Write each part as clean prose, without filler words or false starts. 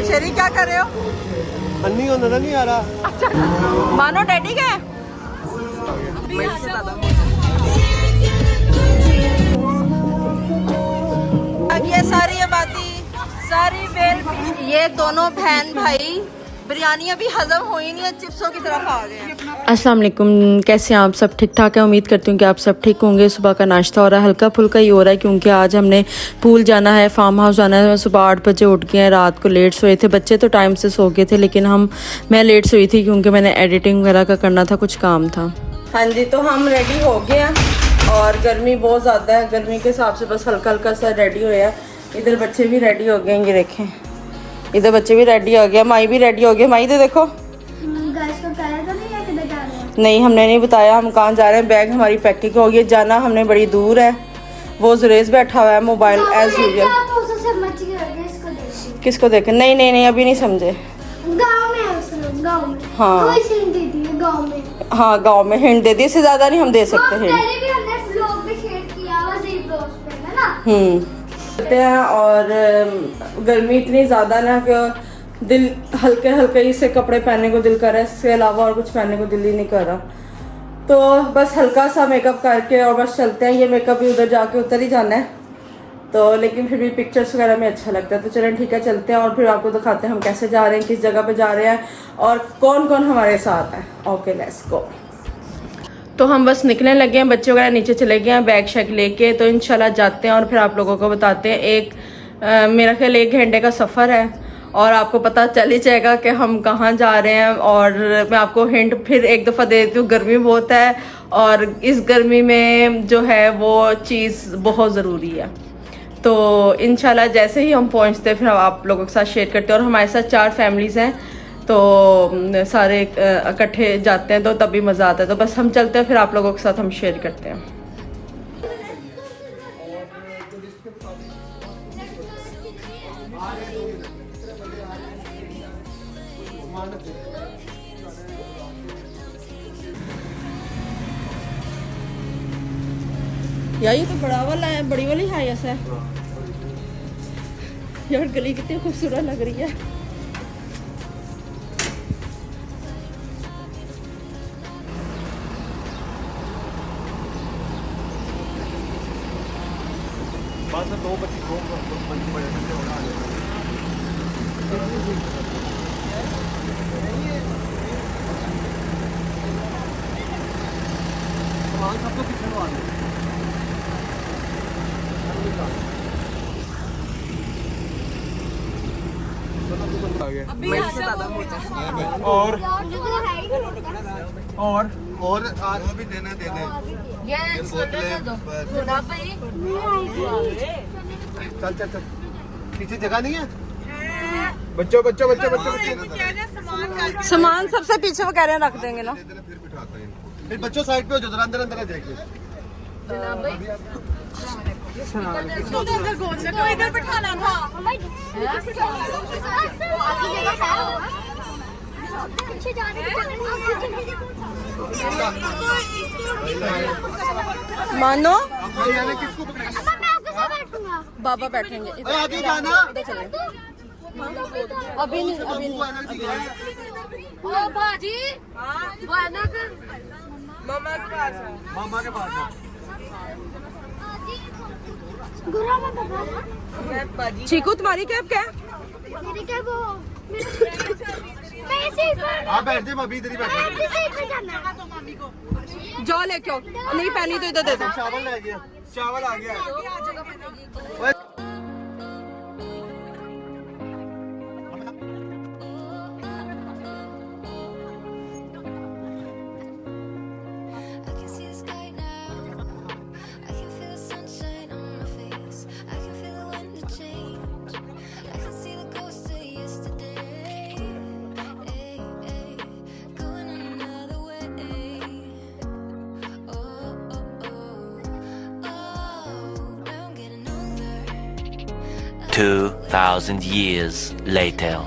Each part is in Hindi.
शेरी क्या कर रहे हो? अन्नी को नजर नहीं आ रहा। अच्छा मानो डैडी के ये सारी आबादी सारी बेल, ये दोनों बहन भाई बिरयानी अभी हजम हुई नहीं है, चिप्सों की तरफ आ गए हैं। अस्सलाम वालेकुम, कैसे हैं आप? सब ठीक ठाक है? उम्मीद करती हूँ कि आप सब ठीक होंगे। सुबह का नाश्ता हो रहा है, हल्का फुल्का ही हो रहा है क्योंकि आज हमने पूल जाना है, फार्म हाउस जाना है। सुबह 8 बजे उठ गए हैं, रात को लेट सोए थे, बच्चे तो टाइम से सो गए थे लेकिन मैं लेट सोई थी क्योंकि मैंने एडिटिंग वगैरह का करना था, कुछ काम था। हाँ जी, तो हम रेडी हो गए हैं और गर्मी बहुत ज़्यादा है, गर्मी के हिसाब से बस हल्का हल्का सा रेडी होया। इधर बच्चे भी रेडी हो गए, ये देखें, इधर बच्चे भी रेडी हो गया, माई भी रेडी हो गया। माई तो देखो नहीं, हमने नहीं बताया हम कहाँ जा रहे हैं। बैग हमारी पैकिंग हो गई, जाना हमने बड़ी दूर है। वो जुरेज बैठा हुआ है, मोबाइल एज यूजुअल। किसको देखे? नहीं नहीं नहीं, अभी नहीं समझे। हाँ हाँ, गाँव में हिंट दे दी, इससे ज़्यादा नहीं हम दे सकते हिंट। चलते हैं और गर्मी इतनी ज़्यादा ना कि दिल हल्के हल्के ही से कपड़े पहनने को दिल कर रहा है, इसके अलावा और कुछ पहनने को दिल ही नहीं कर रहा। तो बस हल्का सा मेकअप करके और बस चलते हैं। ये मेकअप भी उधर जाके उतर ही जाना है तो, लेकिन फिर भी पिक्चर्स वगैरह में अच्छा लगता है। तो चलें ठीक है, चलते हैं और फिर आपको दिखाते हैं हम कैसे जा रहे हैं, किस जगह पे जा रहे हैं और कौन कौन हमारे साथ है। Okay let's go. तो हम बस निकलने लगे हैं, बच्चे वगैरह नीचे चले गए हैं बैग शैग लेके। तो इंशाल्लाह जाते हैं और फिर आप लोगों को बताते हैं। मेरा ख्याल 1 घंटे का सफ़र है और आपको पता चल ही जाएगा कि हम कहाँ जा रहे हैं। और मैं आपको हिंट फिर एक दफ़ा दे देती हूँ, गर्मी बहुत है और इस गर्मी में जो है वो चीज़ बहुत ज़रूरी है। तो इंशाल्लाह जैसे ही हम पहुँचते हैं फिर हम आप लोगों के साथ शेयर करते हैं। और हमारे साथ 4 फैमिलीज़ हैं तो सारे इकट्ठे जाते हैं तो तभी मज़ा आता है। तो बस हम चलते हैं, फिर आप लोगों के साथ हम शेयर करते हैं। यार ये तो बड़ा वाला है, बड़ी वाली हाईएस है यार। गली कितनी खूबसूरत लग रही है। और भी देने दे दे। चल चल चल, पीछे जगह नहीं है। बच्चों बच्चों बच्चों बच्चों सामान सबसे पीछे वो कह रहे हैं रख देंगे ना। फिर बिठाते हैं, फिर बच्चों साइड पे हो जाओ, अंदर अंदर आ जाएंगे। इधर बिठाना था। मानो किसको बाबा बैठेंगे इधर, आगे जाना। अभी नहीं अभी नहीं। मामा के पास चीकू तुम्हारी कैब क्या है? आप बैठ जाए, अभी इधर ही बैठ। जाओ लेके आओ, नहीं पहनी तो इधर दे दो। चावल ले गया, चावल आ गया। 2,000 years later.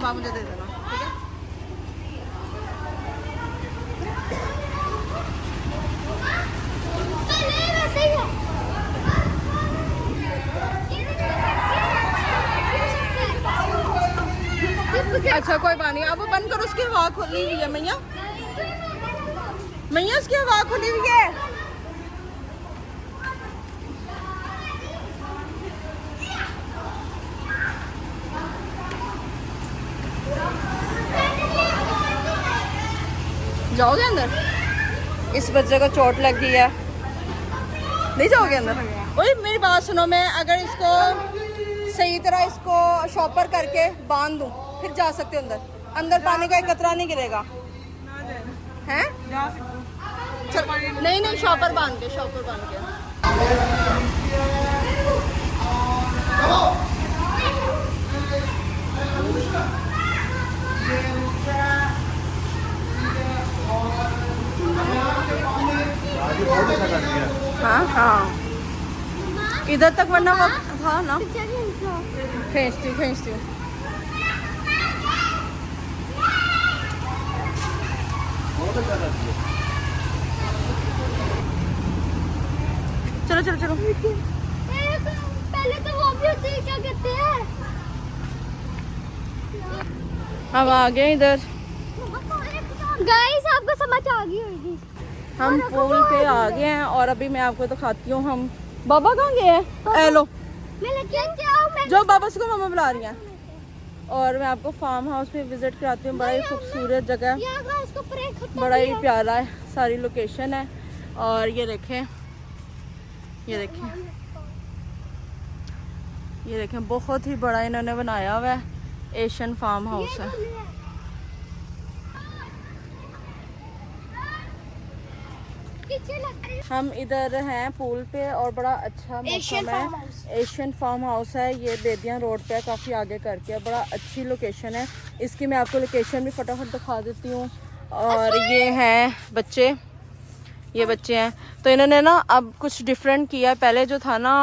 तब आप मुझे दे देना, ठीक है? अच्छा कोई बात नहीं, अब वो बंद करो, उसकी हवा खुली हुई है मैया, मैया उसकी हवा खुली हुई है। जाओगे अंदर? इस बच्चे को चोट लग गई है, नहीं जाओगे अंदर? ओए मेरी बात सुनो, मैं अगर इसको सही तरह इसको शॉपर करके बांध दूं फिर जा सकते हो अंदर? अंदर पानी का एक कतरा नहीं गिरेगा हैं? चल, नहीं नहीं, शॉपर बांध के, शॉपर बांध के। हाँ हाँ, इधर तक वरना वो था ना, खींचती हूँ खींचती हूँ। चलो चलो चलो, पहले तो वो भी होती है, क्या कहते हैं? हम आ गए इधर, गाइस आपको समझ आ गई होगी। हम पूल पे आ गए हैं और अभी मैं आपको दिखाती हूँ हम। बाबा कहाँ गए हैं? हेलो, जो बाबा को मम्मा बुला रही हैं। और मैं आपको फार्म हाउस पे विजिट कराती हूँ। बड़ा ही खूबसूरत जगह है, बड़ा ही प्यारा है, सारी लोकेशन है। और ये देखें, ये देखें, ये देखें, बहुत ही बड़ा इन्होंने बनाया हुआ है, एशियन फार्म हाउस है। हम इधर हैं पूल पे और बड़ा अच्छा मौसम है। एशियन फार्म हाउस है, ये बेदियां रोड पे है, काफ़ी आगे करके, बड़ा अच्छी लोकेशन है। इसकी मैं आपको लोकेशन भी फटाफट दिखा देती हूँ। और ये हैं बच्चे, ये बच्चे हैं। तो इन्होंने ना अब कुछ डिफरेंट किया है। पहले जो था ना,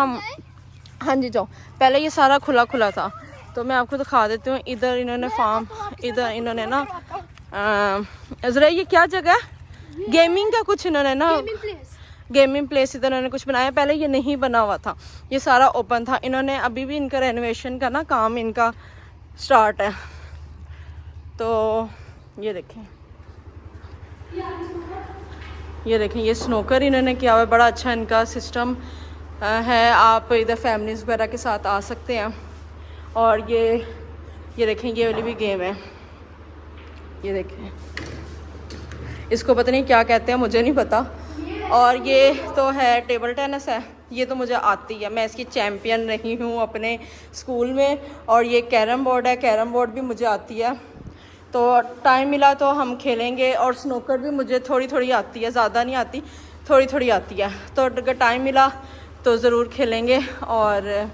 हाँ जी जाओ, पहले ये सारा खुला खुला था। तो मैं आपको दिखा देती हूँ। इधर इन्होंने फार्म, इधर इन्होंने ना ज़रा ये क्या जगह है, गेमिंग का कुछ इन्होंने ना, गेमिंग प्लेस इधर इन्होंने कुछ बनाया। पहले ये नहीं बना हुआ था, ये सारा ओपन था। इन्होंने अभी भी इनका रेनोवेशन का ना काम इनका स्टार्ट है। तो ये देखें, ये देखें, ये स्नोकर इन्होंने किया हुआ है। बड़ा अच्छा इनका सिस्टम है। आप इधर फैमिलीज वगैरह के साथ आ सकते हैं। और ये देखें, ये वाली भी गेम है, ये देखें, इसको पता नहीं क्या कहते हैं, मुझे नहीं पता। और ये तो है टेबल टेनिस है, ये तो मुझे आती है, मैं इसकी चैम्पियन रही हूँ अपने स्कूल में। और ये कैरम बोर्ड है, कैरम बोर्ड भी मुझे आती है। तो टाइम मिला तो हम खेलेंगे। और स्नोकर भी मुझे थोड़ी थोड़ी आती है, ज़्यादा नहीं आती, थोड़ी थोड़ी आती है। तो अगर टाइम मिला तो ज़रूर खेलेंगे। और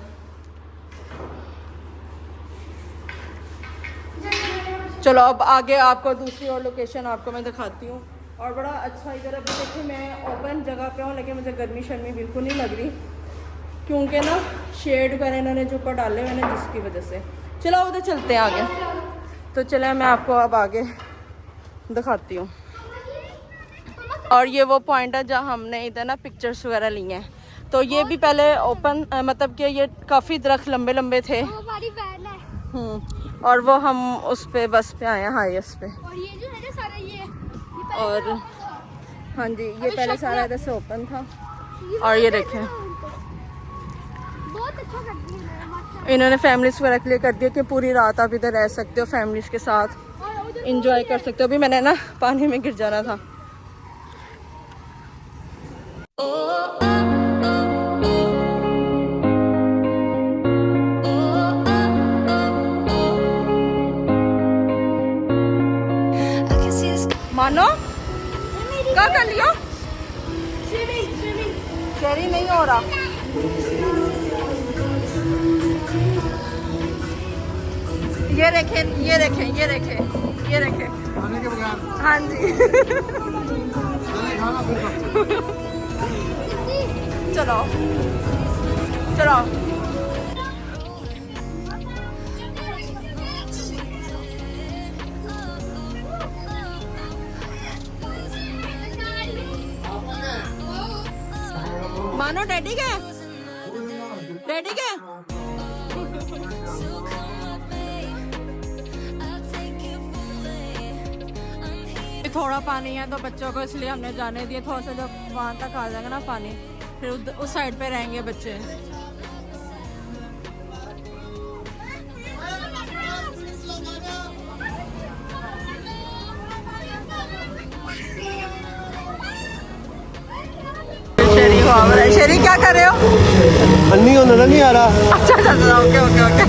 चलो अब आगे आपको दूसरी और लोकेशन आपको मैं दिखाती हूँ। और बड़ा अच्छा इधर अभी देखिए, मैं ओपन जगह पे हूँ, लेकिन मुझे गर्मी शर्मी बिल्कुल नहीं लग रही, क्योंकि ना शेड वगैरह इन्होंने जो ऊपर डाले हुए हैं, जिसकी वजह से। चलो उधर चलते हैं आगे। तो चले, मैं आपको अब आगे दिखाती हूँ। और ये वो पॉइंट है जहाँ हमने इधर ना पिक्चर्स वगैरह ली हैं। तो ये भी पहले ओपन, मतलब कि ये काफ़ी दरख्त लंबे लंबे थे। और वो हम उस पे बस पे आए हैं, हाईएस्ट पे। और ये जो है ना सारा ये और हाँ जी, ये पहले सारा इधर से ओपन था। और ये देखें, बहुत अच्छा कर दिया इन्होंने फैमिलीज वगैरह के लिए कर दिया कि पूरी रात आप इधर रह सकते हो, फैमिलीज के साथ इंजॉय कर सकते हो। अभी मैंने ना पानी में गिर जाना था। मानो क्या कर लिया? शेरी नहीं हो रहा। ये देखें, ये देखें, ये देखें, ये देखें, खाने के बगैर। हाँ जी। चलो चलो। मानो डैडी के डैडी के थोड़ा पानी है तो बच्चों को इसलिए हमने जाने दिया। थोड़ा सा जब वहाँ तक आ जाएगा ना पानी, फिर उस साइड पे रहेंगे बच्चे। शेरी क्या कर रहे हो? अन्नी को नजर नहीं आ रहा। अच्छा ओके ओके ओके।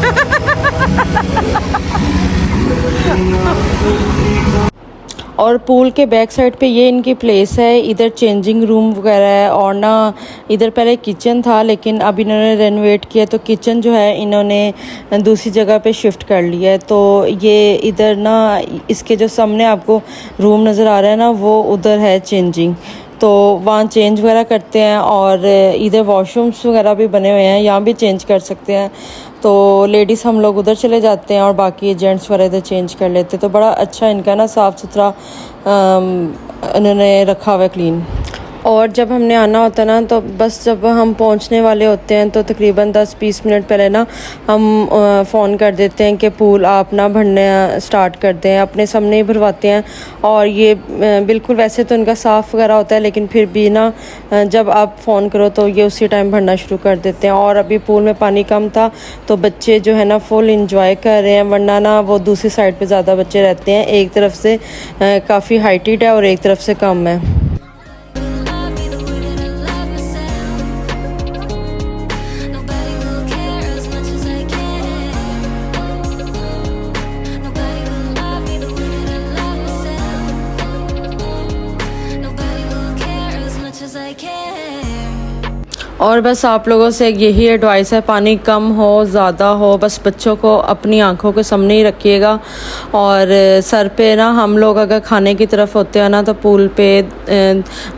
और पूल के बैक साइड पे ये इनकी प्लेस है, इधर चेंजिंग रूम वगैरह है। और ना इधर पहले किचन था, लेकिन अब इन्होंने रेनोवेट किया तो किचन जो है इन्होंने दूसरी जगह पे शिफ्ट कर लिया है। तो ये इधर ना इसके जो सामने आपको रूम नज़र आ रहा है ना, वो उधर है चेंजिंग, तो वहाँ चेंज वगैरह करते हैं। और इधर वॉशरूम्स वगैरह भी बने हुए हैं, यहाँ भी चेंज कर सकते हैं। तो लेडीज़ हम लोग उधर चले जाते हैं और बाकी जेंट्स वगैरह इधर चेंज कर लेते हैं। तो बड़ा अच्छा इनका ना साफ़ सुथरा इन्होंने रखा हुआ है, क्लीन। और जब हमने आना होता है ना, तो बस जब हम पहुंचने वाले होते हैं तो तकरीबन 10-20 मिनट पहले ना हम फ़ोन कर देते हैं कि पूल आप ना भरना स्टार्ट कर दें। अपने सामने ही भरवाते हैं। और ये बिल्कुल वैसे तो इनका साफ़ वगैरह होता है, लेकिन फिर भी ना जब आप फ़ोन करो तो ये उसी टाइम भरना शुरू कर देते हैं। और अभी पूल में पानी कम था तो बच्चे जो है ना फुल इंजॉय कर रहे हैं, वरना ना वो दूसरी साइड पर ज़्यादा बच्चे रहते हैं। एक तरफ से काफ़ी हाइटेड है और एक तरफ से कम है। और बस आप लोगों से यही एडवाइस है, पानी कम हो ज़्यादा हो, बस बच्चों को अपनी आंखों के सामने ही रखिएगा। और सर पे ना हम लोग अगर खाने की तरफ होते हैं ना, तो पूल पे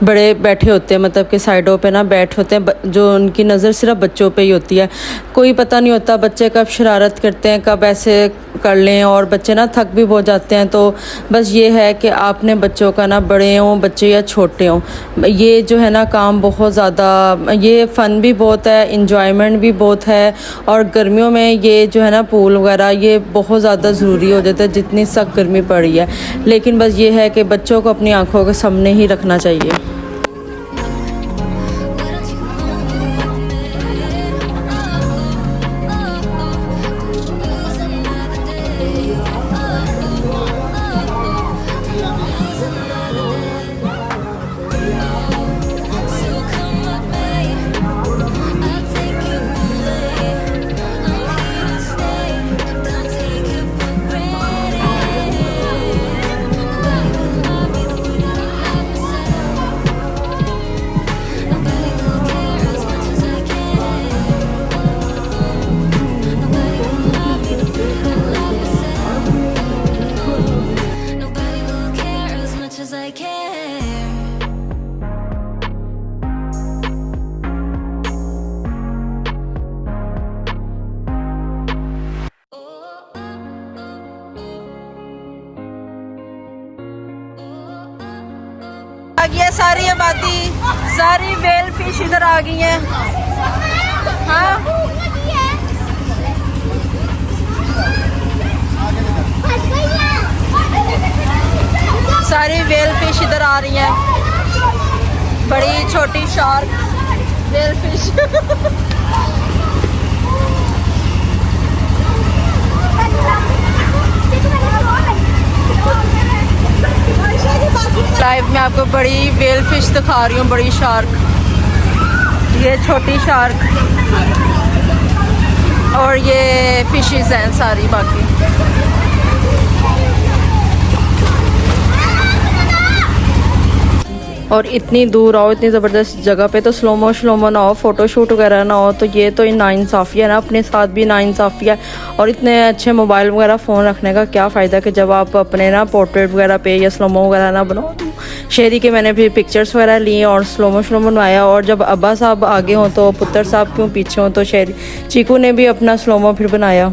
बड़े बैठे होते हैं, मतलब कि साइडों पे ना बैठ होते हैं, जो उनकी नज़र सिर्फ बच्चों पे ही होती है। कोई पता नहीं होता बच्चे कब शरारत करते हैं, कब ऐसे कर लें, और बच्चे ना थक भी बहुत जाते हैं। तो बस ये है कि आपने बच्चों का ना, बड़े हों बच्चे या छोटे हों, ये जो है ना काम बहुत ज़्यादा, ये फ़न भी बहुत है, इंजॉयमेंट भी बहुत है। और गर्मियों में ये जो है ना पूल वगैरह ये बहुत ज़्यादा ज़रूरी हो जाता है, जितनी सख्त गर्मी पड़ी है। लेकिन बस ये है कि बच्चों को अपनी आंखों के सामने ही रखना चाहिए। आ गई है सारी आबादी, सारी वेल फिश इधर आ गई हैं। हाँ सारी वेल फिश इधर आ रही हैं, बड़ी छोटी शार्क वेल फिश। लाइव में आपको बड़ी वेल फिश दिखा रही हूँ, बड़ी शार्क, ये छोटी शार्क, और ये फिशेस हैं सारी बाकी। और इतनी दूर आओ, इतनी ज़बरदस्त जगह पे, तो स्लोमो ना हो, फ़ोटोशूट वगैरह ना हो, तो ये तो नाइंसाफ़ी है ना, अपने साथ भी नाइंसाफ़ी है। और इतने अच्छे मोबाइल वगैरह फ़ोन रखने का क्या फ़ायदा कि जब आप अपने ना पोर्ट्रेट वगैरह पे या स्लोमो वगैरह ना बनाओ। शेरी के मैंने भी पिक्चर्स वगैरह लिए और स्लोमो बनवाया। और जब अब्बा साहब आगे हों तो पुत्र साहब क्यों पीछे हों, तो शेरी चीकू ने भी अपना स्लोमो फिर बनाया।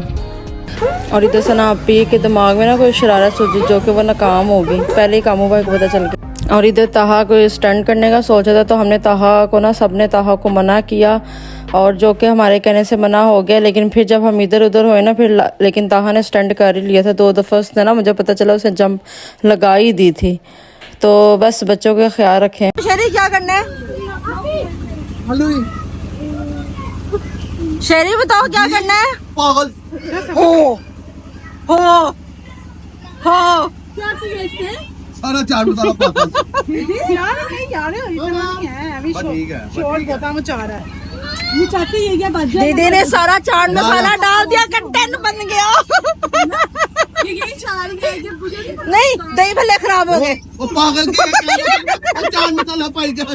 और इधर से ना आपी के दिमाग में ना कोई शरारत सोची जो कि वो नाकाम होगी, पहले ही कामों का पता चल गया। और इधर ताहा को स्टंट करने का सोचा था, तो हमने ताहा को ना, सबने ताहा को मना किया, और जो कि हमारे कहने से मना हो गया। लेकिन फिर जब हम इधर उधर हुए ना, फिर लेकिन ताहा ने स्टंट कर ही लिया था 2 दफ़ा। उसने ना, मुझे पता चला उसने जंप लगा ही दी थी। तो बस बच्चों का ख्याल रखें। शेरी क्या करना है? शेरी बताओ क्या करना है? पागल हो क्या किया इसने? सारा चाट मसाला पागल। यार नहीं यार इतना नहीं है अभी बस ठीक है, बस शोर ठीक है। बहुत मचा रहा है। ये चाहते ये क्या बच जाए? दीदी ने सारा चाट मसाला डाल दिया, कंटेंट बन गया। ये चार गया ये मुझे नहीं, दही भले खराब हो गए। वो पागल के चाट मसाला पाई जा।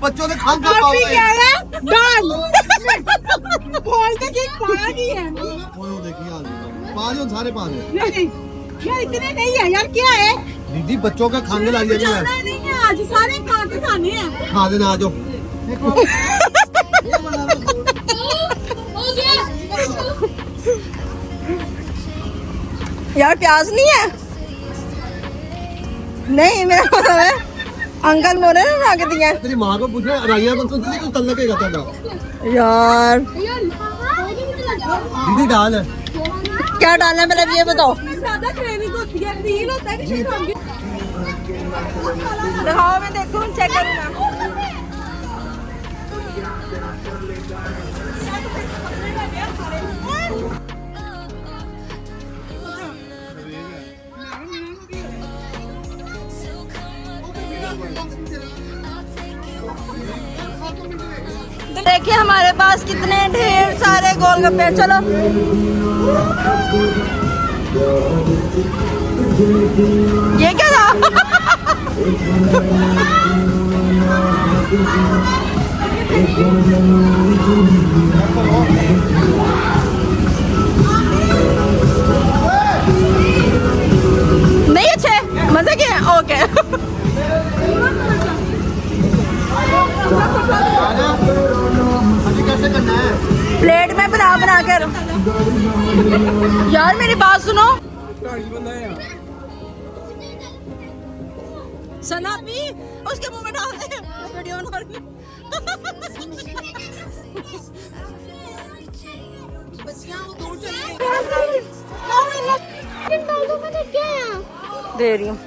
बच्चों ने खान का अभी क्या है? डन बोलते कि पानी है। वो देखिए आज पानी और सारे पानी। नहीं यार इतने नहीं है यार, क्या है? दीदी बच्चों का खाने ला लिया जाना नहीं है आज, सारे खा के खाने हैं। खा देना आ जाओ। हो गया यार प्याज नहीं है? नहीं, मेरा मतलब है अंकल बोले ना बना के दिया। तेरी माँ को पूछना, राइया बन तो कुछ तल लगेगा तेरा। यार दीदी डाल है। क्या डालना है पहले ये बताओ। ज्यादा क्रेविंग होती है, फील होता है कि शायद हम दिखाओ, मैं देखूं, चेक करूं मैं। देखिए हमारे पास कितने ढेर सारे गोलगप्पे। चलो ये क्या था? नहीं अच्छे, मजे के हैं? ओके। अभी कैसे करना है? प्लेट में बना बना कर। यार मेरी बात सुनो। सना भी उसके मुंह में डाल दे, वीडियो ऑन कर। दे रही हूँ।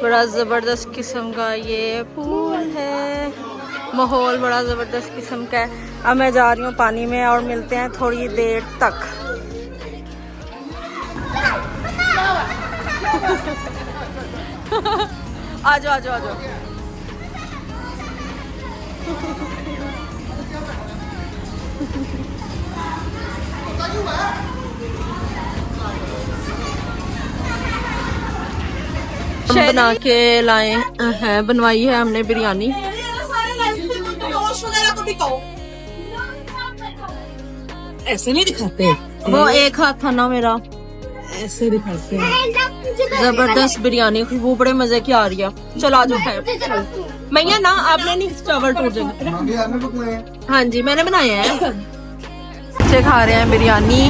बड़ा ज़बरदस्त किस्म का ये पूल है, माहौल बड़ा ज़बरदस्त किस्म का है। अब मैं जा रही हूँ पानी में, और मिलते हैं थोड़ी देर तक। आ जाओ आ जाओ आ जाओ। हम बना के लाए हैं, बनवाई है हमने बिरयानी। ऐसे नहीं दिखाते, वो एक हाथ था ना मेरा। ऐसे दिखाते हैं। जबरदस्त बिरयानी, खुशबू बड़े मजे की आ रही है। चलो आ जाओ खाए। मैया ना, आपने नहीं चावल टूट जाएंगे। हाँ जी, मैंने बनाया है। बच्चे खा रहे हैं बिरयानी।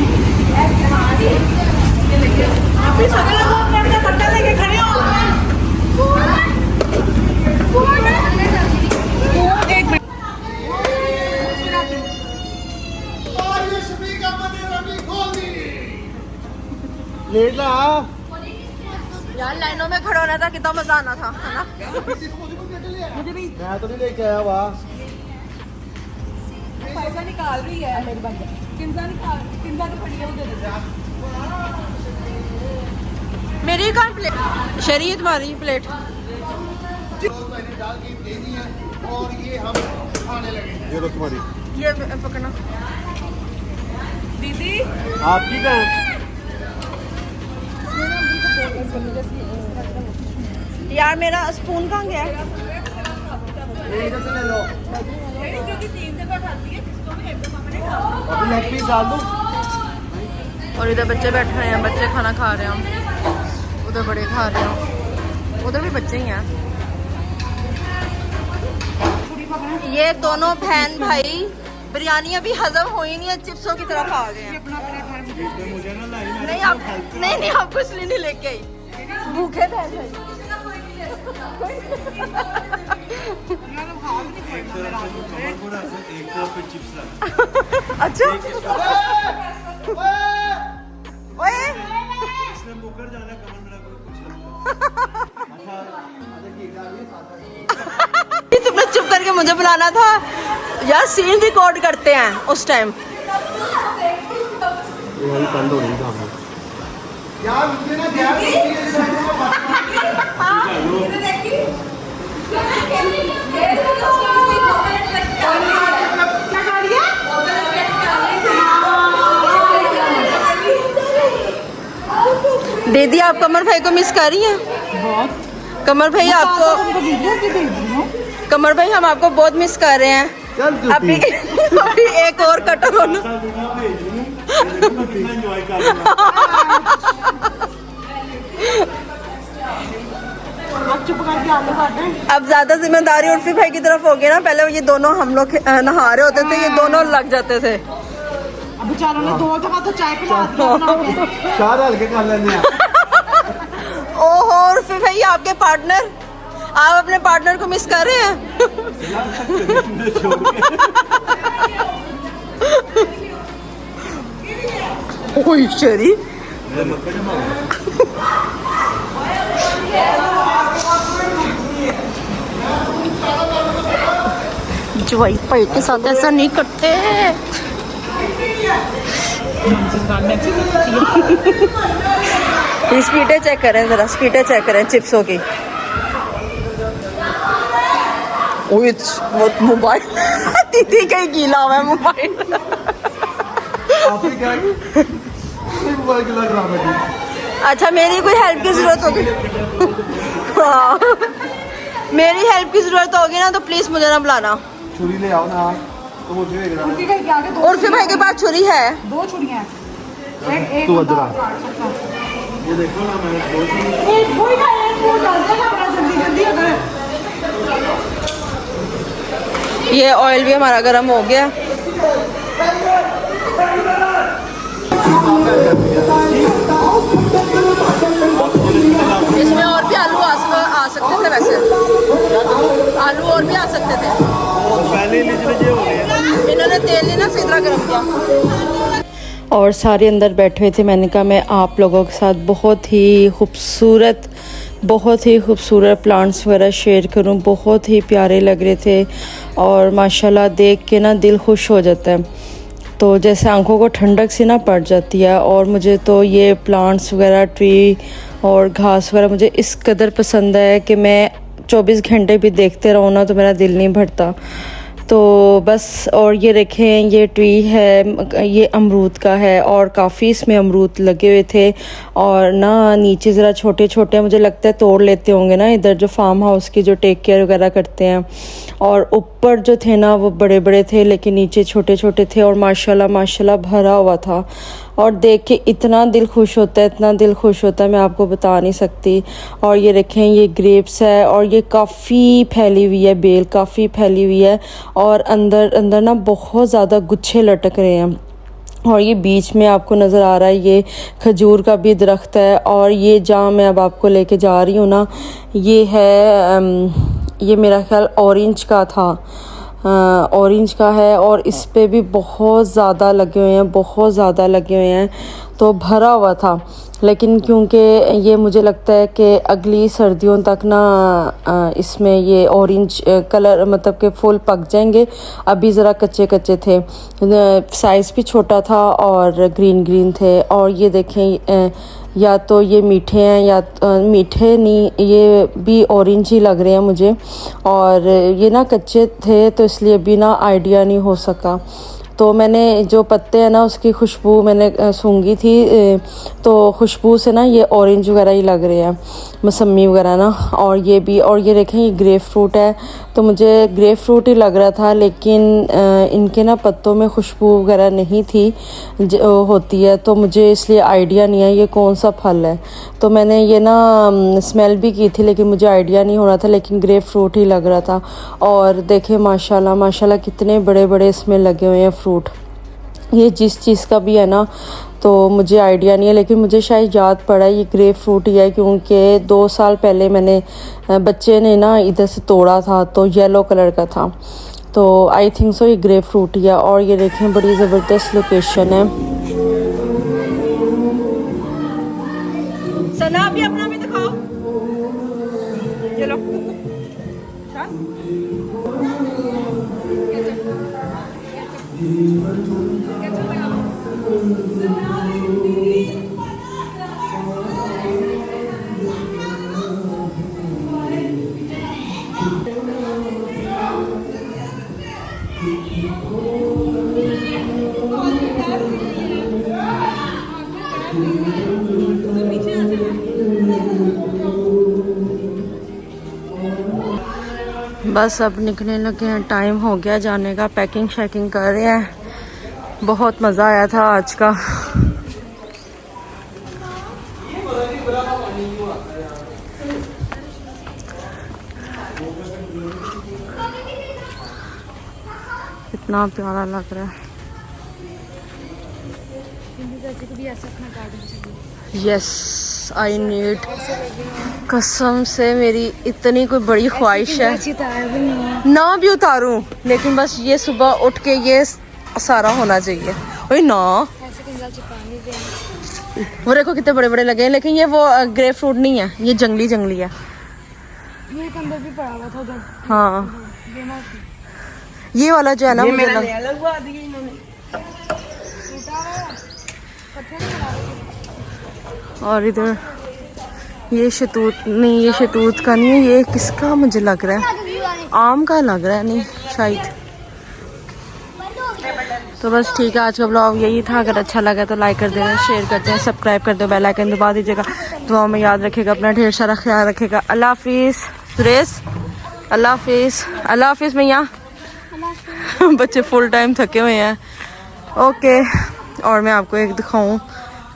लेट ला। यार लाइनों में खड़ा होना था, कितना मजा आना था, है ना? मैं तो नहीं लेके आया वाह। पैसा निकाल रही है किंजा तो खड़ी है, वो दे दे। मेरी कौन प्लेट? शरीयत तुम्हारी प्लेट। और ये हम खाने लगे। ये लो तुम्हारी। ये पकड़ना। दीदी आप ठीक हैं? यार मेरा स्पून कहाँ गया? इधर से ले लो। अभी लेग पीस डाल दूं। और इधर बच्चे बैठे हैं, बच्चे खाना खा रहे हैं। उधर बड़े खा रहे हैं, उधर भी बच्चे ही हैं। ये दोनों बहन भाई बिरयानी अभी हजम हो ही नहीं है, चिप्सों की तरफ आ गए हैं। नहीं आप नहीं आपको इसलिए नहीं लेके आई, भूखे थे अच्छा ओए तुमने चुप करके मुझे बुलाना था यार, सीन रिकॉर्ड करते हैं उस टाइम। दीदी आप कमर भाई को मिस कर रही हैं? कमर भाई आपको, कमर भाई हम आपको बहुत मिस कर रहे हैं। अभी अभी एक और कटर हो ना। अब ज्यादा जिम्मेदारी उर्फी भाई की तरफ हो गई ना, पहले ये दोनों हम लोग नहा रहे होते थे, ये दोनों लग जाते थे। बेचारों ने 2 दफा तो चाय पिला दी। चार हल्के कर लेने हैं। ओहो उर्फी भाई आपके पार्टनर, आप अपने पार्टनर को मिस कर रहे हैं? ओह शरी जवाई भाई के साथ ऐसा नहीं करते। स्पीडें चेक करें जरा, स्पीडें चेक करें चिप्सों की। मोबाइल दीदी का ही गीला हुआ है मोबाइल। आपने क्या मोबाइल के लग रहा है? अच्छा मेरी कोई हेल्प की जरूरत होगी, हाँ मेरी हेल्प की जरूरत होगी ना तो प्लीज मुझे ना बुलाना। छुरी ले आओ ना, तो मुझे उर्फी भाई के पास छुरी है, 2 छुरियां हैं। तू अदरा ये देखो ना, मैंने 2 जल्दी अगर ये ऑयल भी हमारा गर्म हो गया। इसमें और भी आलू आ सकते थे, वैसे आलू और भी आ सकते थे, इन्होंने तेल ही ना सही तरह गर्म किया। और सारे अंदर बैठे हुए थे, मैंने कहा मैं आप लोगों के साथ बहुत ही खूबसूरत प्लांट्स वगैरह शेयर करूं। बहुत ही प्यारे लग रहे थे और माशाल्लाह देख के ना दिल खुश हो जाता है, तो जैसे आंखों को ठंडक सी ना पड़ जाती है। और मुझे तो ये प्लांट्स वगैरह, ट्री और घास वगैरह मुझे इस कदर पसंद है कि मैं 24 घंटे भी देखते रहूँ ना तो मेरा दिल नहीं भरता। तो बस, और ये देखें ये ट्री है, ये अमरूद का है और काफ़ी इसमें अमरूद लगे हुए थे। और ना नीचे ज़रा छोटे छोटे मुझे लगता है तोड़ लेते होंगे ना इधर जो फार्म हाउस की जो टेक केयर वगैरह करते हैं। और ऊपर जो थे ना वो बड़े बड़े थे, लेकिन नीचे छोटे छोटे थे और माशाल्लाह भरा हुआ था। और देख के इतना दिल खुश होता है, इतना दिल खुश होता है, मैं आपको बता नहीं सकती। और ये देखें ये ग्रेप्स है और ये काफ़ी फैली हुई है, बेल काफ़ी फैली हुई है और अंदर ना बहुत ज़्यादा गुच्छे लटक रहे हैं। और ये बीच में आपको नज़र आ रहा है ये खजूर का भी दरख्त है। और ये जहाँ मैं अब आपको लेके जा रही हूँ ना, ये है ये मेरा ख्याल ऑरेंज का था, ऑरेंज का है और इस पे भी बहुत ज़्यादा लगे हुए हैं, बहुत ज़्यादा लगे हुए हैं, तो भरा हुआ था। लेकिन क्योंकि ये मुझे लगता है कि अगली सर्दियों तक ना इसमें ये ऑरेंज कलर मतलब के फूल पक जाएंगे, अभी ज़रा कच्चे कच्चे थे, साइज़ भी छोटा था और ग्रीन थे। और ये देखें या तो ये मीठे हैं या मीठे नहीं, ये भी ऑरेंज ही लग रहे हैं मुझे। और ये ना कच्चे थे तो इसलिए भी ना आइडिया नहीं हो सका। तो मैंने जो पत्ते हैं ना उसकी खुशबू मैंने सूंघी थी, तो खुशबू से ना ये ऑरेंज वगैरह ही लग रहे हैं। मौसमी वगैरह ना, और ये भी, और ये देखें ये ग्रेप फ्रूट है। तो मुझे ग्रेप फ्रूट ही लग रहा था, लेकिन इनके ना पत्तों में खुशबू वगैरह नहीं थी होती है, तो मुझे इसलिए आइडिया नहीं है ये कौन सा फल है। तो मैंने ये ना स्मेल भी की थी, लेकिन मुझे आइडिया नहीं हो रहा था, लेकिन ग्रेप फ्रूट ही लग रहा था। और देखें माशाल्लाह माशाल्लाह कितने बड़े बड़े इसमें लगे हुए हैं फ्रूट। ये जिस चीज़ का भी है ना, तो मुझे आइडिया नहीं है, लेकिन मुझे शायद याद पड़ा ये ग्रेप फ्रूट ही है, क्योंकि 2 साल पहले मैंने बच्चे ने ना इधर से तोड़ा था, तो येलो कलर का था। तो आई थिंक सो ये ग्रेप फ्रूट ही है। और ये देखें बड़ी ज़बरदस्त लोकेशन है। सना भी अपना भी दिखाओ। चलो बस अब निकलने लगे हैं, टाइम हो गया जाने का। पैकिंग शैकिंग कर रहे हैं। बहुत मज़ा आया था आज का। इतना प्यारा लग रहा है। यस आई नीड, कसम से मेरी इतनी कोई बड़ी ख्वाहिश है ना भी उतारूं, लेकिन बस ये सुबह उठ के ये सारा होना चाहिए। ओए ना वो देखो कितने बड़े बड़े लगे हैं, लेकिन ये वो ग्रेप फ्रूट नहीं है, ये जंगली जंगली है। ये अंदर भी पड़ा हुआ था उधर। हाँ ये वाला जो है ना, मुझे और इधर ये शतूत नहीं, ये शतूत का नहीं है, ये किसका मुझे लग रहा है, आम का लग रहा है, नहीं शायद। तो बस ठीक है, आज का ब्लॉग यही था। अगर अच्छा लगा तो लाइक कर देना, शेयर कर देना, सब्सक्राइब कर दो, बेल आइकन दबा दीजिएगा। दुआ में याद रखेगा, अपना ढेर सारा ख्याल रखेगा। अल्लाह हाफिज़ सुरेश, अल्लाह हाफिज़, अल्लाह हाफिज़ मैया। बच्चे फुल टाइम थके हुए हैं। ओके, और मैं आपको एक दिखाऊं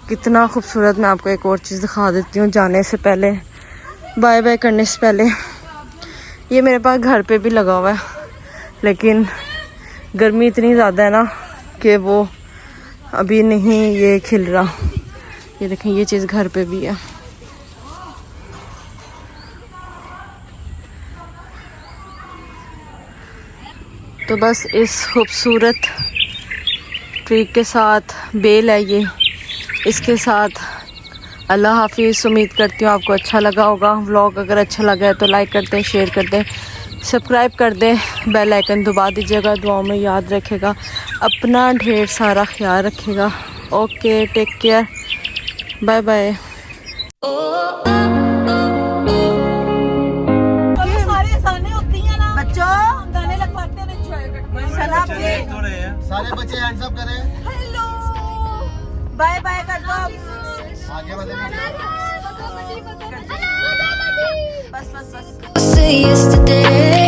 कितना खूबसूरत, मैं आपको एक और चीज़ दिखा देती हूँ जाने से पहले, बाय बाय करने से पहले। ये मेरे पास घर पे भी लगा हुआ है, लेकिन गर्मी इतनी ज़्यादा है ना कि वो अभी नहीं ये खिल रहा। ये देखें ये चीज़ घर पे भी है। तो बस इस खूबसूरत ट्री के साथ, बेल है ये, इसके साथ अल्लाह हाफिज़। उम्मीद करती हूँ आपको अच्छा लगा होगा व्लॉग। अगर अच्छा लगा है तो लाइक कर दें, शेयर कर दें, सब्सक्राइब कर दें, बेल आइकन दबा दीजिएगा। दुआओं में याद रखेगा, अपना ढेर सारा ख्याल रखेगा। Okay, take care, bye bye. सारे आसानी होती हैं ना बच्चों, गाने लगवाते हैं, सारे बच्चे हैंड्स अप करें, हेलो बाय बाय कर दो। आगे बढ़े। बस बस बस। Say yesterday